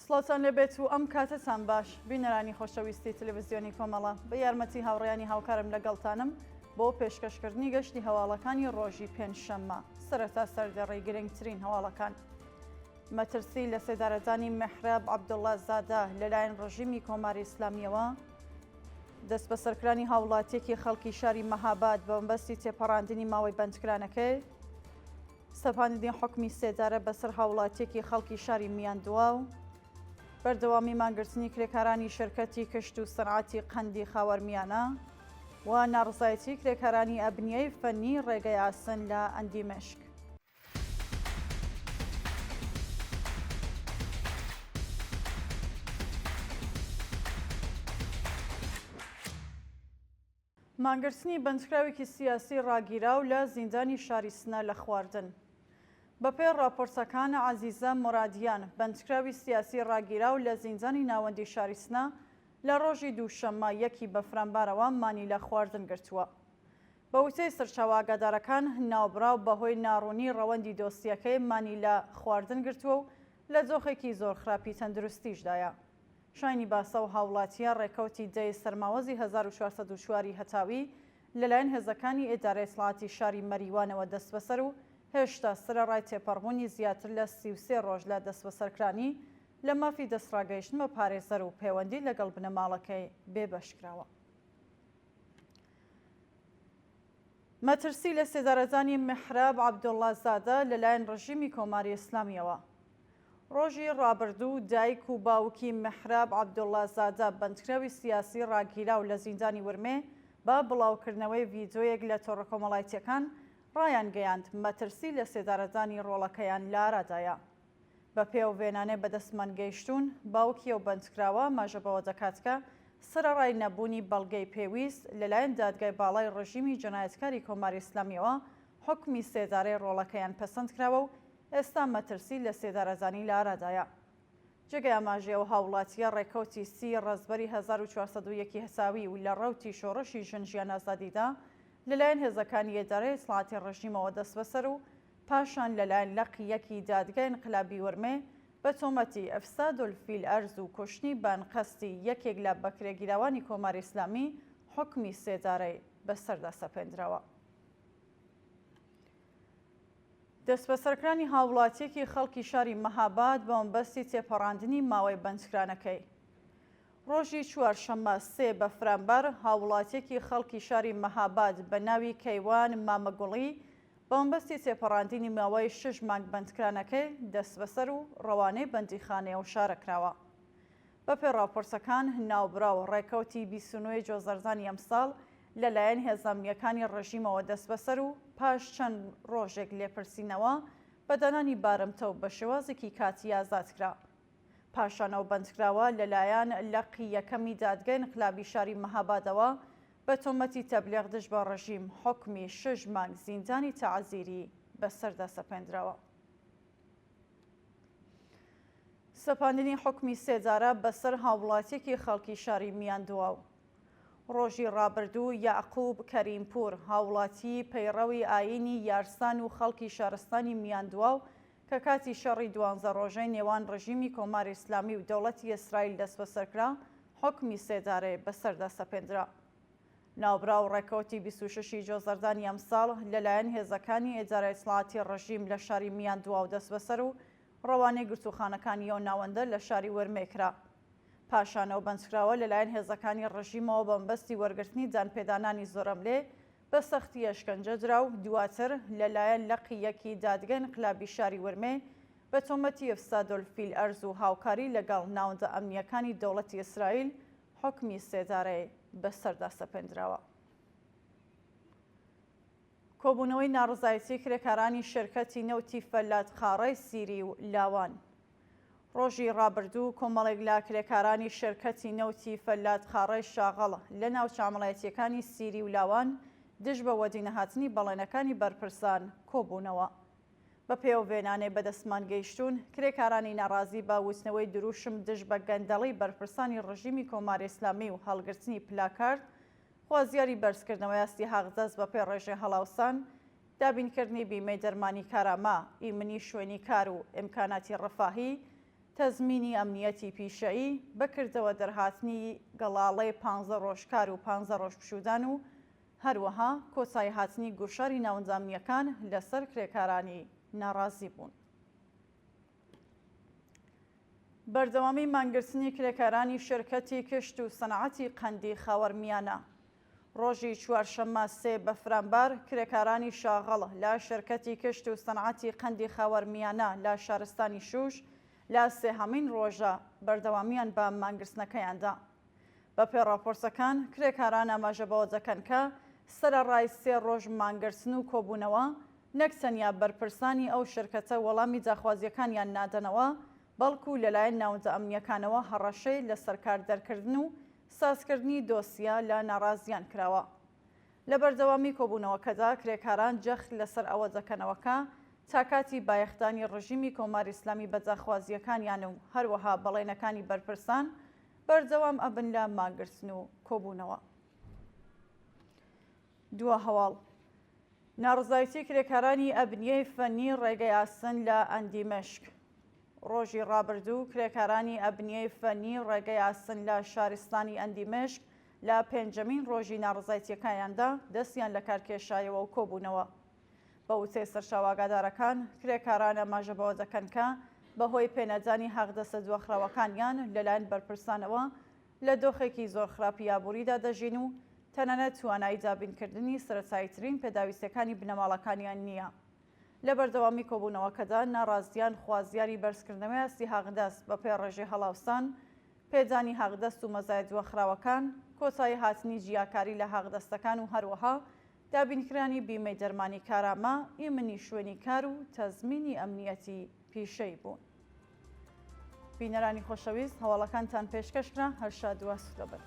سڵاتان لەبێت و ئەم کاتتان باش بینەرانی خۆشەویستی تەلەڤیزیۆنی کۆمەڵە بە یارمەتی هاوڕێیانی هاوکارم لەگەڵتانم بۆ پێشکەشکردنی گەشتی هەواڵەکانی ڕۆژی پێنجشەممە سەرەتا سەردەڕێی گرنگترین هەواڵەکان. مەترسی لە سێدارەزانی مەحراب عەبدوڵڵا زادە لەلایەن ڕژیمی کۆماری ئیسلامیەوە دەست بە سەرکردنی هاوڵاتیەکی خەڵکی شاری مەهاباد بە مەبەستی تێپەڕاندنی ماوەی بەندکرانەکەی، سەپاندنی حکمی سێدارە بەسەر هاوڵاتیەکی خەڵکی شاری میاندووا و بەردەوامی مانگرتنی کرێکارانی شەرکەتی کشت و سەنعەتی قەندی خاوەرمیانە و ناڕزایەتی کرێکارانی ئەبنیەی فەنی ڕێگەی ئاسن لە ئەندیمەشک. مانگرتنی بەندکراوێکی سیاسی ڕاگیراو لە زیندانی شاری سنە لە خواردن. بەپێ راپۆرتەکان عەزیزە مورادیان بەندکراوی سیاسی ڕاگیراو لە زیندانی ناوەندی شاری سنە لە ڕۆژی دووشەممە یەکی بەفرامبارەوە مانی لە خواردن گرتووە. بە وتەی سەرچاوە ئاگادارەکان ناوبراو بەهۆی ناڕوونی ڕەوەندی دۆستیەکەی مانی لە خواردن گرتووە و لە جۆخێکی زۆر خراپی تەندروستیشدایە. شاینی باسە و هاوڵاتیە ڕێکەوتی دەی سەرماوەزی 1404 هەتاوی لەلایەن هێزەکانی ئێدارەی سڵاتی شاری مەریوانەوە دەست بەسەر و هێشتا سرەڕای تێپەڕبوونی زیاتر لە 33 ڕۆژ لە دەستبەسەرکرانی لە مافی دەستڕاگەیشتن بە پارێزەر و پەیوەندی لەگەڵ بنەماڵەکەی بێبەشکراوە. مەترسی لە سێدارەزانی مەحراب عەبدوڵڵا زادە لەلایەن ڕژیمی کۆماری ئیسلامیەوە. ڕۆژی ڕابردوو دایک و باوکی مەحراب عەبدوڵڵا زادە بەندکراوی سیاسی ڕاگیراو لە زیندانی ورمێ با بڵاوکردنەوەی ڤیدیۆیەک لە تۆڕە کۆمەڵایەتیەکان ڕایان گەیاند مەترسی لە سێدارەزانی ڕۆڵەکەیان لە ئارادایە. بە پێوەڤێنانێ بەدەستمان گەیشتوون باوکی ئەو بەندکراوە ماژەبەوە دەکات کە سرەڕای نەبوونی بەڵگەی پێویست لەلایەن دادگای باڵای ڕژیمی جەنایەتکاری کۆماری ئیسلامیەوە حکمی سێدارەی ڕۆڵەکەیان پەسەند کراوە و ئێستا مەترسی لە سێدارەزانی لە ئارادایە. جێگەی ئاماژەیەوە هاوڵاتیە ڕێکەوتی سی ڕەزبەری 1401 هەساوی و لە ڕەوتی شۆڕشی ژنجیان ئازادیدا لەلایەن هێزەکانی ئێدارەی سڵاتی ڕژیمەوە دەست بەسەر و پاشان لەلایەن لەقیەکی دادگای انقلابی ورمێ بە تۆمەتی ئەفساد الفیل ئەرز و کوشتنی بانقەستی یەکێک لە بەکرێگیراوانی کۆماری ئیسلامی حکمی سێدارەی بەسەردا سەپێنراوە. دەست بەسەرکردنی هاوڵاتیەکی خەڵکی شاری مەهاباد بە مەبەستی تێپەڕاندنی ماوەی بەندکرانەکەی. ڕۆژی چوارشەممە 3 بەفرامبەر هاوڵاتیەکی خەڵکی شاری مەهاباد بە ناوی کەیوان مامەگوڵی بە مەبەستی تێپەڕاندنی ماوەی 6 مانگ بەندکرانەکەی دەست بەسەر و ڕەوانەی بەندیخانەیە شارەکراوە. بەپێ راپۆرتەکان ناوبراو ڕێکەوتی 29 جۆزەرزانی ئەمساڵ لەلایەن هێزامیەکانی ڕژیمەوە دەست بەسەر و پاش چەند ڕۆژێک لێپرسینەوە بەدانانی بارمتە و بە شێوازێکی کاتی ئازادکرا. پاشانەوە بەندکراوە لەلایەن لەقی یەکەمی دادگای انقلابی شاری مەهابادەوە بە تۆمەتی تەبلیغ دژ بە ڕژیم حکمی 6 مانگ زیندانی تەعەزیری بەسەردا سەپێنراوە. سەپاندنی حکمی سێدارە بەسەر هاوڵاتیەکی خەڵکی شاری میاندووا و ڕۆژی ڕابردوو یاعقوب کەریمپور هاوڵاتی پەیڕەوی ئایینی یارسان و خەڵکی شارستانی میاندووا و کە کاتی شەڕی 12 ڕۆژەی نێوان ڕژیمی کۆماری ئیسلامی و دەوڵەتی ئیسرائیل دەست بەسەرکرا حکمی سێدارەی بەسەردا سەپێنرا. ناوبراو ڕێکەوتی 26 جۆزەردانی ئەمساڵ لەلایەن هێزەکانی ئێدارەی سڵاتی ڕژیم لە شاری میاندووا و دەست بەسەر و ڕەوانەی گرتوخانەکانی ئەو ناوەندە لە شاری وەرمێکرا. پاشانەوە بەندکراوە لەلایەن هێزەکانی ڕژیمەوە بە مەبەستی وەرگرتنی دانپێدانانی زۆرەملێ بە سەختی ئەشکەنجە درا و دواتر لەلایەن لەقیەکی دادگای انقلابی شاری ورمێ بە تۆمەتی ئەفساد الفیل ئەرز و هاوکاری لەگەڵ ناوەندە ئەمنیەکانی دەوڵەتی ئیسرائیل حکمی سێدارەی بەسەردا سەپێنراوە. کۆبوونەوەی ناڕزایەتی کرێکارانی شەرکەتی نەوتی فەلاتخاڕەی سیری و لاوان. ڕۆژی ڕابردوو کۆمەڵێک لە کرێکارانی شەرکەتی نەوتی فەلاتخاڕەی شاغەڵ لە ناو چامەڵایەتیەکانی سیری و لاوان دژ بە وەدینەهاتنی بەڵێنەکانی بەرپرسان کۆبوونەوە. بە پێوەڤێنانێ بەدەستمان گەیشتوون کرێکارانی ناڕازی بە وتنەوەی دروشم دژ بە گەندەڵی بەرپرسانی ڕژیمی کۆماری ئیسلامی و هەڵگرتنی پلاکارد خوازیاری بەرزکردنەوەی ئاستی هاغدەست بە پێی ڕێژەی هەڵاوسان دابینکردنی بیمەی دەرمانی کارامە ئیمنی شوێنی کار و ئیمکاناتی ڕەفاهی تەزمینی ئەمنیەتی پیشەیی بەکردەوە دەرهاتنی گەڵاڵەی 15 ڕۆژکار و 15 ڕۆژ پشودان و هەروەها کۆچایی هاتنی گوشاری ناوەنجامیەکان لەسەر کرێکارانی ناڕازی بوون. بەردەوامی مانگرتنی کرێکارانی شرکەتی کشت و سەنعەتی قەندی خاوەرمیانە. ڕۆژی چوارشەممە 3 بەفرامبار کرێکارانی شاغەڵ لە شرکەتی کشت و سەنعەتی قەندی خاوەرمیانە لە شارستانی شوش لە سێهەمین ڕۆژە بەردەوامیان بە مانگرتنەکەیاندا. بەپێ ڕاپۆرسەکان کرێکاران ئاماژە بەوە دەکەن کە سەرەڕای 3 ڕۆژ مانگرتن و کۆبوونەوە نەک تەنیا بەرپرسانی ئەو شرکەتە وەڵامی جاخوازیەکانیان نادەنەوە، بەڵکو لەلایەن ناوەندە ئەمنیەکانەوە هەڕەشەی لەسەر کاردەرکردن و سازکردنی دۆسیە لە ناڕازیان کراوە. لە بەردەوامی کۆبوونەوەکەدا کرێکاران جەخت لەسەر ئەوە دەکەنەوەکە تا کاتی بایەختانی ڕژیمی کۆماری ئیسلامی بە جاخوازیەکانیان و هەروەها بەڵێنەکانی بەرپرسان بەردەوام ئەبن لە مانگرتن و کۆبوونەوە. دووە هەواڵ ناڕزایەتی کرێکارانی ئەبنیەی فەنی ڕێگەی ئاسن لە ئەندیمەشک. ڕۆژی ڕابردوو کرێکارانی ئەبنیەی فەنی ڕێگەی ئاسن لە شارستانی ئەندیمەشک لە 5مین ڕۆژی ناڕزایەتیەکانیاندا دەستیان لە کارکێشایەوە و کۆبوونەوە. بە وتەی سەرچاوەگادارەکان کرێکاران ئاماژە بەوە دەکەن کە بەهۆی پێنەدانی حەقدەسە دۆخراوەکانیان لەلایەن بەرپرسانەوە لە دۆخێکی زۆر خراپی ئابووریدا دەژین و تەنانەت توانایی دابینکردنی سەرەتاییترین پێداویستەکانی بنەماڵەکانیان نییە. لە بەردەوامی کۆبوونەوەکەدا ناڕازیان خوازیاری بەرزکردنەوەی ئاستی حەقدەست بە پێ ڕێژەی هەڵاوسان، پێدانی حەقدەست و مەزایەت دۆخراوەکان، کۆتایی هاتنی جیاکاری لە حەقدەستەکان و هەروەها دابینکرانی بیمەی دەرمانی کارامە، ئیمنی شوێنی کار و تەزمینی ئەمنیەتی پیشەی بوون. بینەرانی خۆشەویست، هەواڵەکانتان پێشکەشکرا، هەر شاد و ئاسوودە بن.